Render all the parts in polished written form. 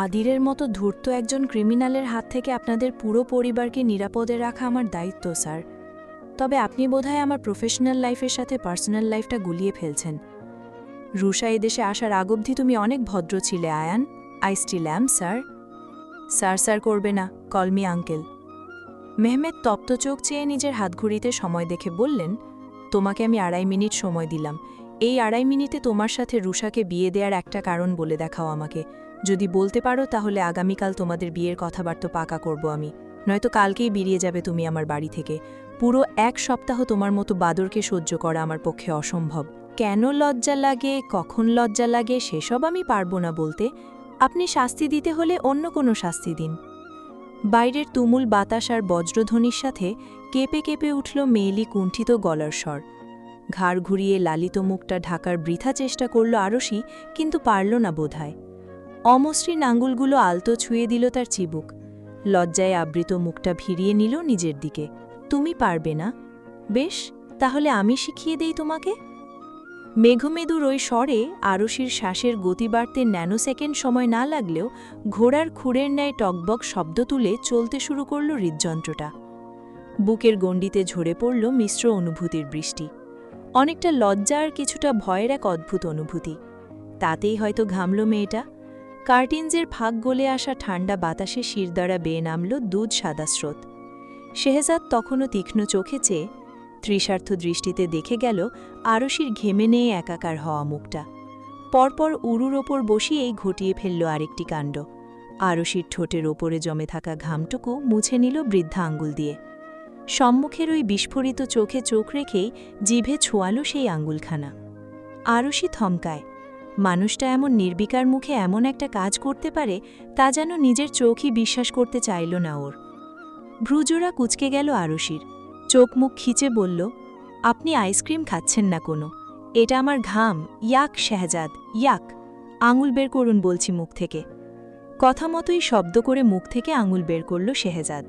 আদিরের মতো ধূর্ত একজন ক্রিমিনালের হাত থেকে আপনাদের পুরো পরিবারকে নিরাপদে রাখা আমার দায়িত্ব স্যার। তবে আপনি বোধহয় আমার প্রফেশনাল লাইফের সাথে পার্সোনাল লাইফটা গুলিয়ে ফেলছেন। রুষা এদেশে আসার আগ অবধি তুমি অনেক ভদ্র ছিলে Ayaan. I still am sir. Sir sir করবে না, কল মি আঙ্কেল। মেহমেদ তপ্ত চোখ চেয়ে নিজের হাতঘড়িতে সময় দেখে বললেন, তোমাকে আমি 2.5 মিনিট সময় দিলাম। এই 2.5 মিনিটে তোমার সাথে রুষাকে বিয়ে দেওয়ার একটা কারণ বলে দেখাও আমাকে। যদি বলতে পারো তাহলে আগামীকাল তোমাদের বিয়ের কথাবার্তা পাকা করব আমি, নয়তো কালকেই বেরিয়ে যাবে তুমি আমার বাড়ি থেকে। পুরো 1 সপ্তাহ তোমার মতো বাদরকে সহ্য করা আমার পক্ষে অসম্ভব। কেন লজ্জা লাগে, কখন লজ্জা লাগে সেসব আমি পারবো না বলতে। আপনি শাস্তি দিতে হলে অন্য কোনো শাস্তি দিন। বাইরের তুমুল বাতাস আর বজ্রধ্বনির সাথে কেঁপে কেঁপে উঠল মেয়েলি কুণ্ঠিত গলার স্বর। ঘাড় ঘুরিয়ে লালিত মুখটা ঢাকার বৃথা চেষ্টা করল আরশি, কিন্তু পারল না বোধহয়। অমসৃণ আঙুলগুলো আলতো ছুঁয়ে দিল তার চিবুক। লজ্জায় আবৃত মুখটা ভিড়িয়ে নিল নিজের দিকে। তুমি পারবে না? বেশ, তাহলে আমি শিখিয়ে দেই তোমাকে। মেঘমেদুর ওই স্বরে আরশির শ্বাসের গতি বাড়তে ন্যানোসেকেন্ড সময় না লাগলেও ঘোড়ার খুঁড়ের ন্যায় টকবক শব্দ তুলে চলতে শুরু করল হৃদযন্ত্রটা। বুকের গণ্ডিতে ঝরে পড়ল মিশ্র অনুভূতির বৃষ্টি। অনেকটা লজ্জা আর কিছুটা ভয়ের এক অদ্ভুত অনুভূতি। তাতেই হয়তো ঘামল মেয়েটা। কার্টিনজের ফাঁক গলে আসা ঠান্ডা বাতাসে শিরদাঁড়া বেয়ে নামল দুধ সাদা স্রোত। শেহজাদ তখনও তীক্ষ্ণ চোখে চেয়ে তৃষার্থ দৃষ্টিতে দেখে গেল আরশির ঘেমে নিয়ে একাকার হওয়া মুখটা। পরপর উরুর ওপর বসিয়েই ঘটিয়ে ফেলল আরেকটি কাণ্ড। আরশির ঠোঁটের ওপরে জমে থাকা ঘামটুকু মুছে নিল বৃদ্ধা আঙ্গুল দিয়ে। সম্মুখের ওই বিস্ফোরিত চোখে চোখ রেখেই জিভে ছোঁয়াল সেই আঙ্গুলখানা। আরশি থমকায়। মানুষটা এমন নির্বিকার মুখে এমন একটা কাজ করতে পারে তা যেন নিজের চোখই বিশ্বাস করতে চাইল না ওর। ভ্রুজোড়া কুঁচকে গেল আরশির। চোখ মুখ খিচে বলল, আপনি আইসক্রিম খাচ্ছেন না কোনো, এটা আমার ঘাম। ইয়াক শেহজাদ, ইয়াক। আঙুল বের করুন বলছি মুখ থেকে। কথা মতোই শব্দ করে মুখ থেকে আঙুল বের করল শেহজাদ।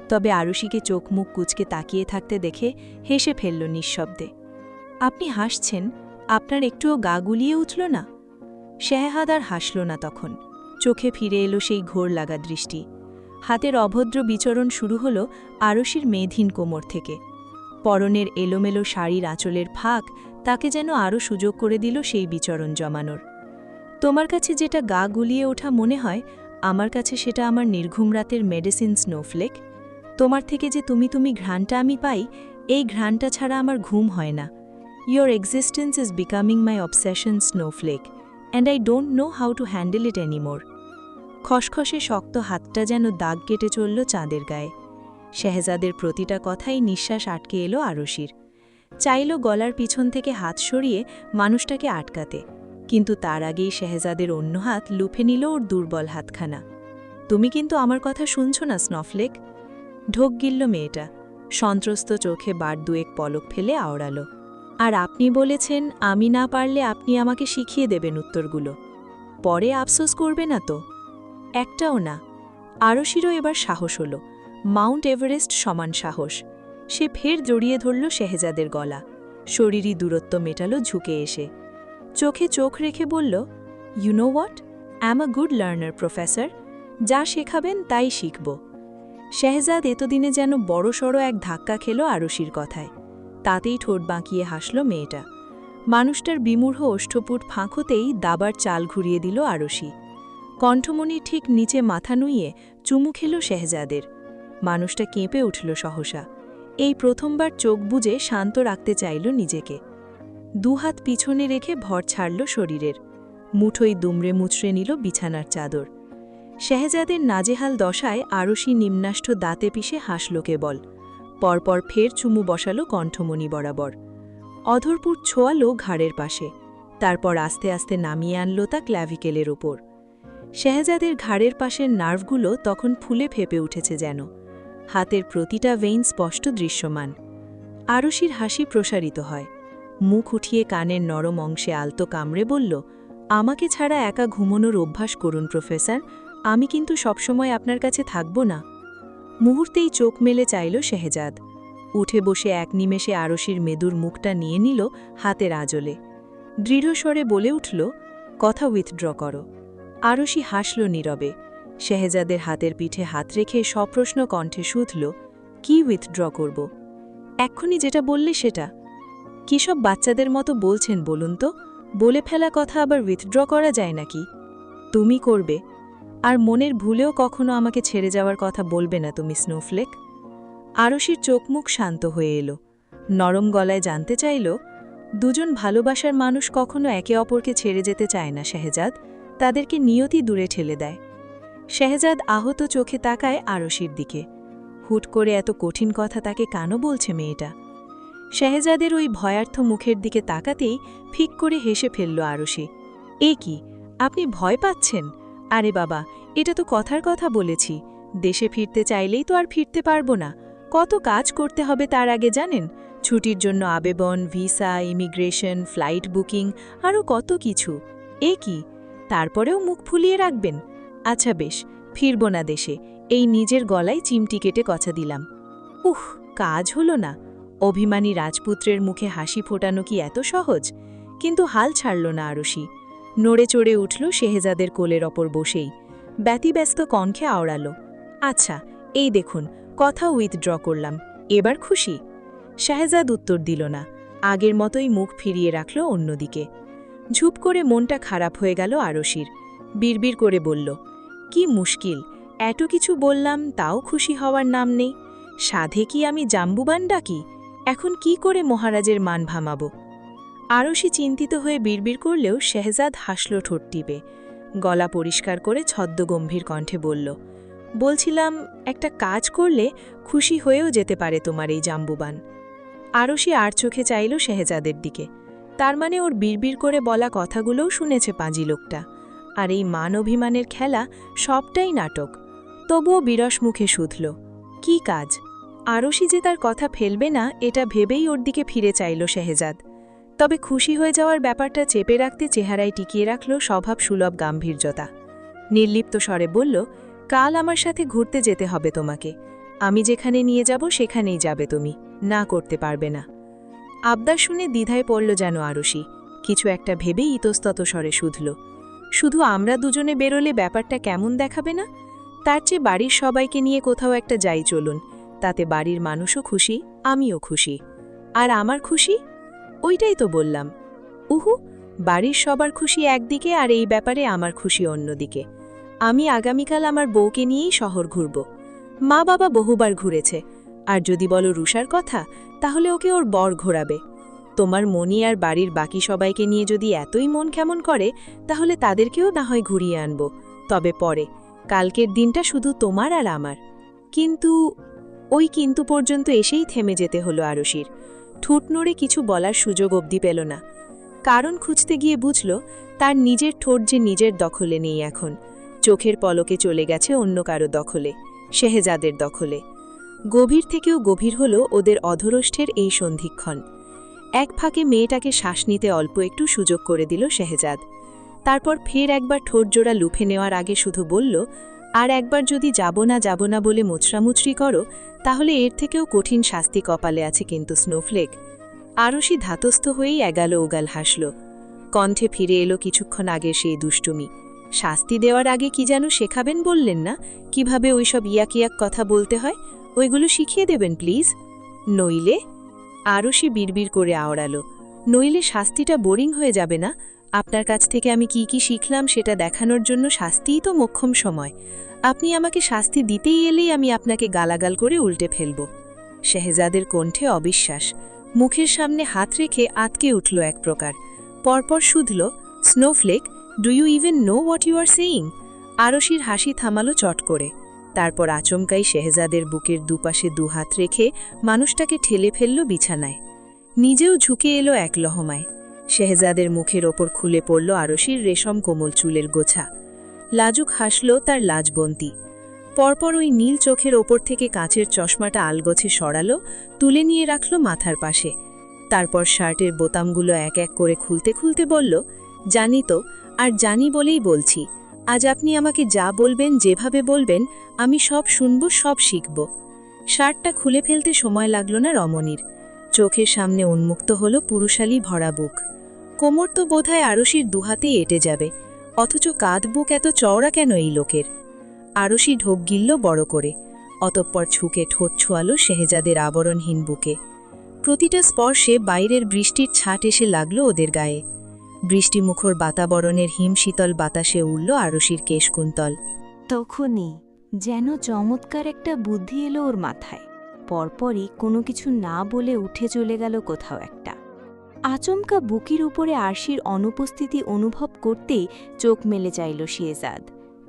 তবে আরশিকে চোখ মুখ কুঁচকে তাকিয়ে থাকতে দেখে হেসে ফেলল নিঃশব্দে। আপনি হাসছেন? আপনার একটুও গা গুলিয়ে উঠল না? শেহজাদ আর হাসল না তখন। চোখে ফিরে এলো সেই ঘোর লাগা দৃষ্টি। হাতের অভদ্র বিচরণ শুরু হল আরশির মেধহীন কোমর থেকে। পরনের এলোমেলো শাড়ির আঁচলের ফাঁক তাকে যেন আরও সুযোগ করে দিল সেই বিচরণ জমানোর। তোমার কাছে যেটা গা গুলিয়ে ওঠা মনে হয়, আমার কাছে সেটা আমার নির্ঘুম রাতের মেডিসিন স্নোফ্লেক। তোমার থেকে যে তুমি ঘ্রাণটা আমি পাই, এই ঘ্রাণটা ছাড়া আমার ঘুম হয় না। Your existence is becoming my obsession snowflake, and I don't know how to handle it anymore. খসখসে শক্ত হাতটা যেন দাগ কেটে চলল চাঁদের গায়ে। শেহজাদের প্রতিটা কথাই নিঃশ্বাস আটকে এলো আরশির। চাইল গলার পিছন থেকে হাত সরিয়ে মানুষটাকে আটকাতে, কিন্তু তার আগেই শেহজাদের অন্য হাত লুফে নিল ওর দুর্বল হাতখানা। তুমি কিন্তু আমার কথা শুনছ না স্নফ্লেক? ঢোক গিলল মেয়েটা। সন্ত্রস্ত চোখে বার দুয়েক পলক ফেলে আওড়াল। আর আপনি বলেছেন আমি না পারলে আপনি আমাকে শিখিয়ে দেবেন উত্তরগুলো। পরে আফসোস করবে না তো? একটাও না। আরশিরও এবার সাহস হল, মাউন্ট এভারেস্ট সমান সাহস। সে ফের জড়িয়ে ধরল শেহজাদের গলা। শরীরী দূরত্ব মেটাল ঝুঁকে এসে। চোখে চোখ রেখে বলল, you know what, I am a good learner professor. যা শেখাবেন তাই শিখব। শেহজাদ এতদিনে যেন বড়সড় এক ধাক্কা খেল আরশির কথায়। তাতেই ঠোঁট বাঁকিয়ে হাসল মেয়েটা। মানুষটার বিমূঢ় ওষ্ঠপুট ফাঁক হতেই দাবার চাল ঘুরিয়ে দিল আরশি। কণ্ঠমণির ঠিক নিচে মাথা নুইয়ে চুমু খেল শেহজাদের। মানুষটা কেঁপে উঠল সহসা। এই প্রথমবার চোখ বুজে শান্ত রাখতে চাইল নিজেকে। দুহাত পিছনে রেখে ভর ছাড়ল শরীরের। মুঠোই দুমড়ে মুচড়ে নিল বিছানার চাদর। শেহজাদের নাজেহাল দশায় আরশি নিম্নাষ্ঠ দাঁতে পিষে হাসল কেবল। পরপর ফের চুমু বসালো কণ্ঠমণি বরাবর। অধরপুর ছোয়ালো ঘাড়ের পাশে। তারপর আস্তে আস্তে নামিয়ে আনল তা ক্ল্যাভিকেলের ওপর। শেহজাদের ঘাড়ের পাশের নার্ভগুলো তখন ফুলে ফেপে উঠেছে যেন। হাতের প্রতিটা ভেইন স্পষ্ট দৃশ্যমান। আরশির হাসি প্রসারিত হয়। মুখ উঠিয়ে কানের নরম অংশে আলতো কামড়ে বলল, আমাকে ছাড়া একা ঘুমোনোর অভ্যাস করুন প্রফেসর, আমি কিন্তু সবসময় আপনার কাছে থাকব না। মুহূর্তেই চোখ মেলে চাইল শেহজাদ। উঠে বসে এক নিমেষে আরশির মেদুর মুখটা নিয়ে নিল হাতের আঁচলে। দৃঢ়স্বরে বলে উঠল, কথা উইথড্র করো। আরশি হাসল নীরবে। শেহজাদের হাতের পিঠে হাত রেখে সপ্রশ্ন কণ্ঠে শুধল, কি উইথড্র করব? এক্ষুনি যেটা বললে সেটা। কি সব বাচ্চাদের মতো বলছেন বলুন তো? বলে ফেলা কথা আবার উইথড্র করা যায় নাকি? তুমি করবে, আর মনের ভুলেও কখনো আমাকে ছেড়ে যাওয়ার কথা বলবে না তুমি, স্নোফ্লেক। আরশির চোখ মুখ শান্ত হয়ে এলো। নরম গলায় জানতে চাইল, দুজন ভালোবাসার মানুষ কখনো একে অপরকে ছেড়ে যেতে চায় না শেহজাদ, তাদেরকে নিয়তি দূরে ঠেলে দেয়। শেহজাদ আহত চোখে তাকায় আরশির দিকে। হুট করে এত কঠিন কথা তাকে কেন বলছে মেয়েটা? শেহজাদের ওই ভয়ার্থ মুখের দিকে তাকাতেই ফিক করে হেসে ফেলল আরশি। এ কি, আপনি ভয় পাচ্ছেন? আরে বাবা, এটা তো কথার কথা বলেছি। দেশে ফিরতে চাইলেই তো আর ফিরতে পারবো না। কত কাজ করতে হবে তার আগে জানেন? ছুটির জন্য আবেদন, ভিসা, ইমিগ্রেশন, ফ্লাইট বুকিং, আরও কত কিছু। এ কি, তারপরেও মুখ ফুলিয়ে রাখবেন? আচ্ছা বেশ, ফিরব না দেশে, এই নিজের গলায় চিমটি কেটে কথা দিলাম। উহ, কাজ হলো না। অভিমানী রাজপুত্রের মুখে হাসি ফোটানো কি এত সহজ? কিন্তু হাল ছাড়ল না আরশি। নড়ে চড়ে উঠল শেহজাদের কোলের ওপর বসেই। ব্যতিব্যস্ত কণ্ঠে আওড়াল, আচ্ছা, এই দেখুন, কথা উইথড্র করলাম, এবার খুশি? শেহজাদ উত্তর দিল না, আগের মতোই মুখ ফিরিয়ে রাখল অন্যদিকে। ঝুপ করে মনটা খারাপ হয়ে গেল আরশির। বিড়বিড় করে বলল, কি মুশকিল, এত কিছু বললাম তাও খুশি হওয়ার নাম নেই। সাধে কি আমি জাম্বুবান ডাকি? এখন কি করে মহারাজের মান ভামাব? আরশি চিন্তিত হয়ে বিড়বিড় করলেও শেহজাদ হাসল ঠোঁট টিপে। গলা পরিষ্কার করে ছদ্মগম্ভীর কণ্ঠে বলল, বলছিলাম, একটা কাজ করলে খুশি হয়েও যেতে পারে তোমার এই জাম্বুবান। আরশি আর চোখে চাইল শেহজাদের দিকে। তার মানে ওর বিড়বিড় করে বলা কথাগুলোও শুনেছে পাজি লোকটা। আর এই মান অভিমানের খেলা সবটাই নাটক। তবুও বিরস মুখে শুধল, কি কাজ? আরশি যে তার কথা ফেলবে না এটা ভেবেই ওর দিকে ফিরে চাইল শেহজাদ। তবে খুশি হয়ে যাওয়ার ব্যাপারটা চেপে রাখতে চেহারায় টিকিয়ে রাখল স্বভাব সুলভ গাম্ভীর্যতা। নির্লিপ্ত স্বরে বলল, কাল আমার সাথে ঘুরতে যেতে হবে তোমাকে। আমি যেখানে নিয়ে যাব সেখানেই যাবে তুমি, না করতে পারবে না। আবদার শুনে দ্বিধায় পড়ল যেন আরশি। কিছু একটা ভেবেই ইতস্তত স্বরে শুধল, শুধু আমরা দুজনে বেরোলে ব্যাপারটা কেমন দেখাবে না? তার চেয়ে বাড়ির সবাইকে নিয়ে কোথাও একটা যাই চলুন, তাতে বাড়ির মানুষও খুশি, আমিও খুশি। আর আমার খুশি? ওইটাই তো বললাম। উহু, বাড়ির সবার খুশি একদিকে আর এই ব্যাপারে আমার খুশি অন্যদিকে। আমি আগামীকাল আমার বউকে নিয়েই শহর ঘুরব। মা বাবা বহুবার ঘুরেছে, আর যদি বলো রুষার কথা, তাহলে ওকে ওর বর ঘোরাবে। তোমার মনি আর বাড়ির বাকি সবাইকে নিয়ে যদি এতই মন কেমন করে, তাহলে তাদেরকেও না হয় ঘুরিয়ে আনব, তবে পরে। কালকের দিনটা শুধু তোমার আর আমার। কিন্তু ওই কিন্তু পর্যন্ত এসেই থেমে যেতে হলো আরশির। ঠোঁট নড়ে কিছু বলার সুযোগ অবধি পেল না। কারণ খুঁজতে গিয়ে বুঝল, তার নিজের ঠোঁট যে নিজের দখলে নেই এখন। চোখের পলকে চলে গেছে অন্য কারো দখলে, শেহজাদের দখলে। গভীর থেকেও গভীর হল ওদের অধরষ্ঠের এই সন্ধিক্ষণ। এক ফাঁকে মেয়েটাকে শ্বাস নিতে অল্প একটু সুযোগ করে দিল শেহজাদ। তারপর ফের একবার ঠোঁটজোড়া লুফে নেওয়ার আগে শুধু বলল, আর একবার যদি যাব না বলে মুচড়ামুচড়ি করো, তাহলে এর থেকেও কঠিন শাস্তি কপালে আছে কিন্তু, স্নোফ্লেক। আরশি ধাতস্থ হয়েই এগাল ওগাল হাসল। কণ্ঠে ফিরে এলো কিছুক্ষণ আগের সেই দুষ্টুমি। শাস্তি দেওয়ার আগে কি যেন শেখাবেন বললেন না? কিভাবে ওইসব ইয়াক কথা বলতে হয়, ওইগুলো শিখিয়ে দেবেন প্লিজ। নইলে? আরশি বিড়বিড় করে আওড়াল, নইলে শাস্তিটা বোরিং হয়ে যাবে না? আপনার কাছ থেকে আমি কি শিখলাম সেটা দেখানোর জন্য শাস্তিই তো মোক্ষম সময়। আপনি আমাকে শাস্তি দিতেই এলেই আমি আপনাকে গালাগাল করে উল্টে ফেলব। শেহজাদের কণ্ঠে অবিশ্বাস। মুখের সামনে হাত রেখে আটকে উঠল এক প্রকার। পরপর শুধল, snowflake, do you even know what you are saying? আরশির হাসি থামালো চট করে। তারপর আচমকাই শেহজাদের বুকের দুপাশে দুহাত রেখে মানুষটাকে ঠেলে ফেলল বিছানায়। নিজেও ঝুঁকে এলো এক লহমায়। শেহজাদের মুখের ওপর খুলে পড়ল আরশির রেশম কোমল চুলের গোছা। লাজুক হাসল তার লাজবন্তী। পরপর ওই নীল চোখের ওপর থেকে কাঁচের চশমাটা আলগোছে সরালো, তুলে নিয়ে রাখল মাথার পাশে। তারপর শার্টের বোতামগুলো এক এক করে খুলতে খুলতে বলল, জানি তো, আর জানি বলেই বলছি। আজ আপনি আমাকে যা বলবেন, যেভাবে বলবেন, আমি সব শুনব, সব শিখব। শার্টটা খুলে ফেলতে সময় লাগল না রমণীর। চোখের সামনে উন্মুক্ত হল পুরুষালী ভরা বুক। কোমর তো বোধহয় আরশির দুহাতেই এঁটে যাবে। অথচ কাঁধ বুক এত চওড়া কেন এই লোকের? আরশি ঢোক গিলল বড় করে, অতঃপর ঝুঁকে ঠোঁট ছোয়ালো শেহজাদের আবরণহীন বুকে। প্রতিটা স্পর্শে বাইরের বৃষ্টির ছাট এসে লাগল ওদের গায়ে। বৃষ্টিমুখর বাতাবরণের হিমশীতল বাতাসে উড়ল আরশির কেশকুন্তল। তখনই যেন চমৎকার একটা বুদ্ধি এলো ওর মাথায়। পরপরই কোনো কিছু না বলে উঠে চলে গেল কোথাও একটা। আচমকা বুকের উপরে আরশির অনুপস্থিতি অনুভব করতেই চোখ মেলে চাইল শেহজাদ।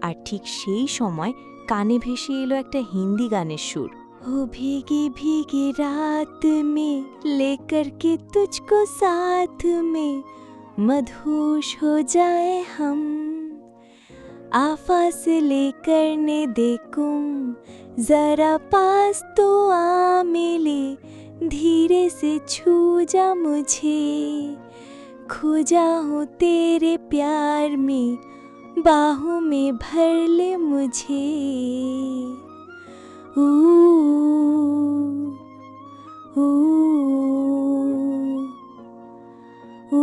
আর ঠিক সেই সময় কানে ভেসে এলো একটা হিন্দি গানের সুর। ও ভেগে ভেগে রাত মে লেকর কে তুঝকো সাথ মে মধুশ হো যায় হম आफासले करने दे कुम जरा पास तो आ मिले धीरे से छू जा मुझे खोजा हूँ तेरे प्यार में बाहों में भर ले मुझे ऊ ऊ ऊ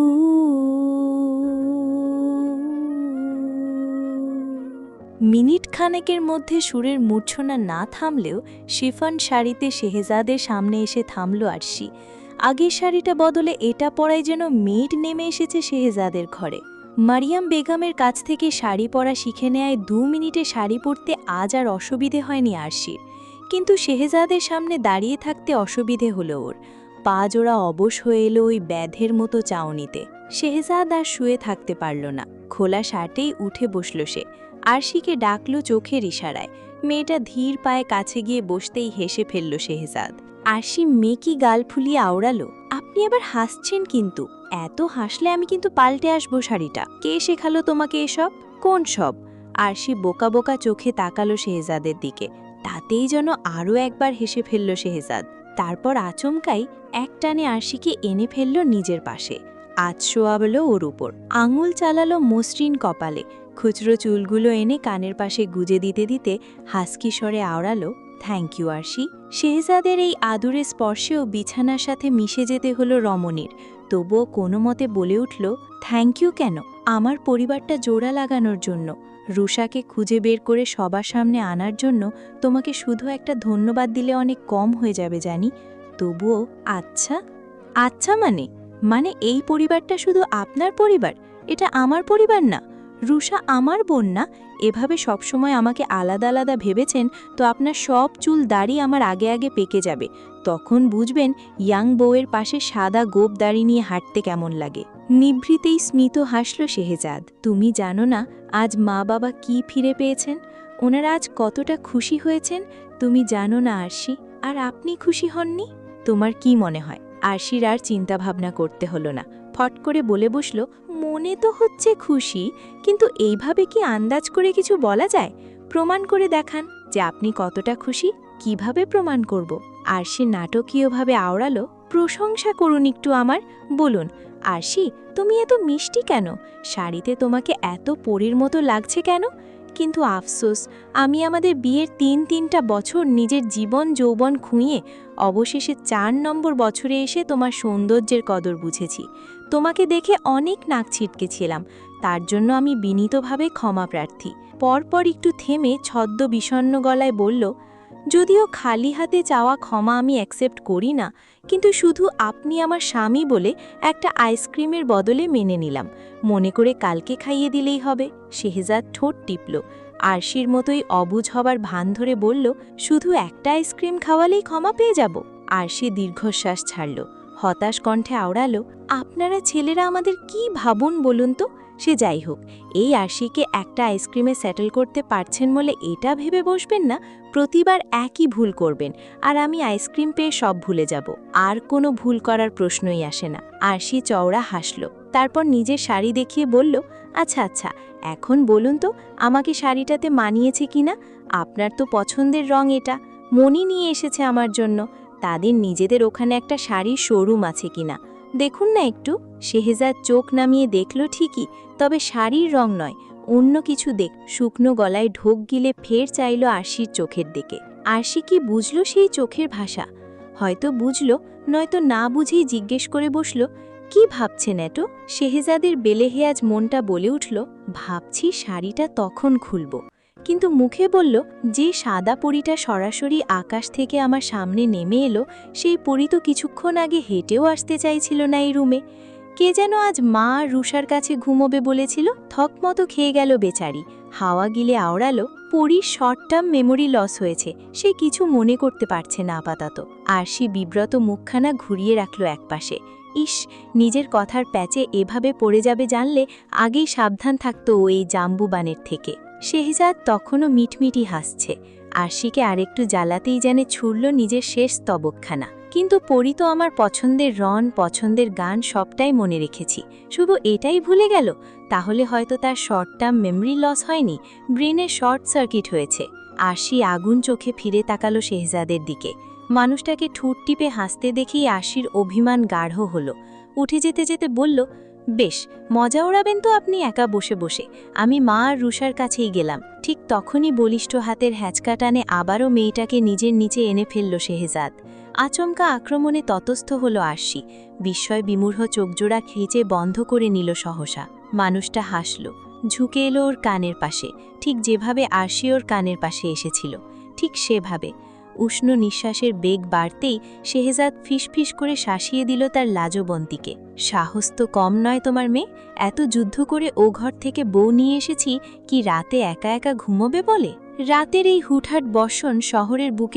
মিনিট খানেকের মধ্যে সুরের মূর্ছনা না থামলেও শিফন শাড়িতে শেহজাদের সামনে এসে থামল আরশি। আগের শাড়িটা বদলে এটা পরাই যেন মেড নেমে এসেছে শেহজাদের ঘরে। মারিয়াম বেগমের কাছ থেকে শাড়ি পরা শিখে নেয় 2 মিনিটে শাড়ি পরতে আজ আর অসুবিধে হয়নি আরশির। কিন্তু শেহজাদের সামনে দাঁড়িয়ে থাকতে অসুবিধে হলো ওর। পা জোড়া অবশ হয়ে এলো ওই ব্যাধের মতো চাউনিতে। শেহজাদ আর শুয়ে থাকতে পারল না, খোলা শার্টেই উঠে বসল সে। আরশিকে ডাকল চোখের ইশারায়। মেয়েটা ধীর পায়ে কাছে গিয়ে বসতেই হেসে ফেলল শেহজাদ। আরশি মেকি গাল ফুলিয়ে আওড়ালো, আপনি আবার হাসছেন কিন্তু? এত হাসলে আমি কিন্তু পাল্টে আসবো শাড়িটা। কে শেখালো তোমাকে এসব? কোন সব? আরশি বোকা বোকা চোখে তাকালো শেহজাদের দিকে। তাতেই যেন আরও একবার হেসে ফেলল শেহজাদ। তারপর আচমকাই একটানে আরশিকে এনে ফেলল নিজের পাশে। আজ শোয়াবলো ওর উপর, আঙুল চালালো মসৃণ কপালে। খুচরো চুলগুলো এনে কানের পাশে গুজে দিতে দিতে হাসকি স্বরে আওড়ালো, থ্যাংক ইউ আরশি। শেহজাদের এই আদুরে স্পর্শেও বিছানার সাথে মিশে যেতে হলো রমণীর। তবুও কোনো মতে বলে উঠল, থ্যাংক ইউ কেন? আমার পরিবারটা জোড়া লাগানোর জন্য, রুষাকে খুঁজে বের করে সবার সামনে আনার জন্য তোমাকে শুধু একটা ধন্যবাদ দিলে অনেক কম হয়ে যাবে জানি। তবুও আচ্ছা। আচ্ছা মানে এই পরিবারটা শুধু আপনার পরিবার, এটা আমার পরিবার না? রুষা আমার বোন না? এভাবে সবসময় আমাকে আলাদা আলাদা ভেবেছেন তো আপনার সব চুল দাড়ি আমার আগে আগে পেকে যাবে। তখন বুঝবেন ইয়াং বউয়ের পাশে সাদা গোপ দাড়ি নিয়ে হাঁটতে কেমন লাগে। নিভৃতেই স্মিত হাসল শেহজাদ। তুমি জানো না আজ মা বাবা কি ফিরে পেয়েছেন? ওনারা আজ কতটা খুশি হয়েছেন তুমি জানো না আরশি? আর আপনি খুশি হননি? তোমার কি মনে হয়? আরশির আর চিন্তাভাবনা করতে হলো না, ফট করে বলে বসল, মনে তো হচ্ছে খুশি, কিন্তু এইভাবে কি আন্দাজ করে কিছু বলা যায়? প্রমাণ করে দেখান যে আপনি কতটা খুশি। কিভাবে প্রমাণ করব? আরশি নাটকীয়ভাবে আওড়ালো, প্রশংসা করুন একটু আমার। বলুন আরশি, তুমি এত মিষ্টি কেন? শাড়িতে তোমাকে এত পরীর মতো লাগছে কেন? কিন্তু আফসোস, আমি আমাদের বিয়ের 3 বছর নিজের জীবন যৌবন খুঁয়ে অবশেষে 4 নম্বর বছরে এসে তোমার সৌন্দর্যের কদর বুঝেছি। তোমাকে দেখে অনেক নাক ছিটকেছিলাম, তার জন্য আমি বিনীতভাবে ক্ষমা প্রার্থী। পরপর একটু থেমে ছদ্ম বিষণ্ণ গলায় বলল, যদিও খালি হাতে চাওয়া ক্ষমা আমি অ্যাকসেপ্ট করি না, কিন্তু শুধু আপনি আমার স্বামী বলে একটা আইসক্রিমের বদলে মেনে নিলাম। মনে করে কালকে খাইয়ে দিলেই হবে। শেহজাদ ঠোঁট টিপল। আরশির মতোই অবুঝ হবার ভান ধরে বলল, শুধু একটা আইসক্রিম খাওয়ালেই ক্ষমা পেয়ে যাব? আরশি দীর্ঘশ্বাস ছাড়ল, হতাশ কণ্ঠে আওড়ালো, আপনারা ছেলেরা আমাদের কি ভাবুন বলুন তো? সে যাই হোক, এই আরশিকে একটা আইসক্রিমে সেটেল করতে পারছেন বলে এটা ভেবে বসবেন না প্রতিবার একই ভুল করবেন আর আমি আইসক্রিম পেয়ে সব ভুলে যাব। আর কোনো ভুল করার প্রশ্নই আসে না। আরশি চওড়া হাসল, তারপর নিজের শাড়ি দেখিয়ে বলল, আচ্ছা আচ্ছা, এখন বলুন তো আমাকে শাড়িটাতে মানিয়েছে কিনা? আপনার তো পছন্দের রং এটা, মনি নিয়ে এসেছে আমার জন্য। তাদের নিজেদের ওখানে একটা শাড়ির শোরুম আছে কিনা দেখুন না একটু। শেহজাদ চোখ নামিয়ে দেখল ঠিকই, তবে শাড়ির রং নয়, অন্য কিছু দেখ। শুকনো গলায় ঢোক গিলে ফের চাইল আরশির চোখের দিকে। আরশি কি বুঝল সেই চোখের ভাষা? হয়তো বুঝল, নয়তো না বুঝেই জিজ্ঞেস করে বসল, কি ভাবছেন এটো? শেহজাদের বেলেহেয়াজ মনটা বলে উঠল, ভাবছি শাড়িটা তখন খুলব, কিন্তু মুখে বলল, যে সাদা পরীটা সরাসরি আকাশ থেকে আমার সামনে নেমে এলো, সেই পরী তো কিছুক্ষণ আগে হেঁটেও আসতে চাইছিল না এই রুমে। কে যেন আজ মা আর রুষার কাছে ঘুমোবে বলেছিল, থকমতো খেয়ে গেল বেচারি। হাওয়া গিলে আওড়ালো, পরীর শর্ট টার্ম মেমোরি লস হয়েছে, সে কিছু মনে করতে পারছে না আপাতত। আরশি বিব্রত মুখখানা ঘুরিয়ে রাখল একপাশে। ইস, নিজের কথার প্যাচে এভাবে পড়ে যাবে জানলে আগেই সাবধান থাকতো ও এই জাম্বুবানের থেকে। শেহজাদ তখনও মিটমিটি হাসছে। আরশিকে আরেকটু জ্বালাতেই যেন ছুড়ল নিজের শেষ স্তবকখানা। কিন্তু পরী তো আমার পছন্দের রন, পছন্দের গান সবটাই মনে রেখেছি, শুধু এটাই ভুলে গেল। তাহলে হয়তো তার শর্ট টার্ম মেমরি লস হয়নি, ব্রেনে শর্ট সার্কিট হয়েছে। আরশি আগুন চোখে ফিরে তাকালো শেহজাদের দিকে। মানুষটাকে ঠোঁট টিপে হাসতে দেখেই আরশির অভিমান গাঢ় হলো। উঠে যেতে যেতে বলল, বেশ, মজা ওড়াবেন তো আপনি একা বসে বসে, আমি মা আর রুষার কাছেই গেলাম। ঠিক তখনই বলিষ্ঠ হাতের হ্যাঁচকা টানে আবারও মেয়েটাকে নিজের নিচে এনে ফেলল শেহজাদ। আচমকা আক্রমণে ততস্থ হল আরশি, বিস্ময় বিমূঢ় চোখজোড়া খেঁচে বন্ধ করে নিল সহসা। মানুষটা হাসল, ঝুঁকে এলো ওর কানের পাশে, ঠিক যেভাবে আরশি ওর কানের পাশে এসেছিল, ঠিক সেভাবে। উষ্ণ নিঃশ্বাসের বেগ বাড়তেই শেহজাদ ফিসফিস করে শাসিয়ে দিল তার লাজবন্তীকে। সাহস তো কম নয় তোমার মেয়ে, এত যুদ্ধ করে ও ঘর থেকে বউ নিয়ে এসেছি কি রাতে একা একা ঘুমোবে বলে? রাতের এই হুটহাট বর্ষণ শহরের বুকে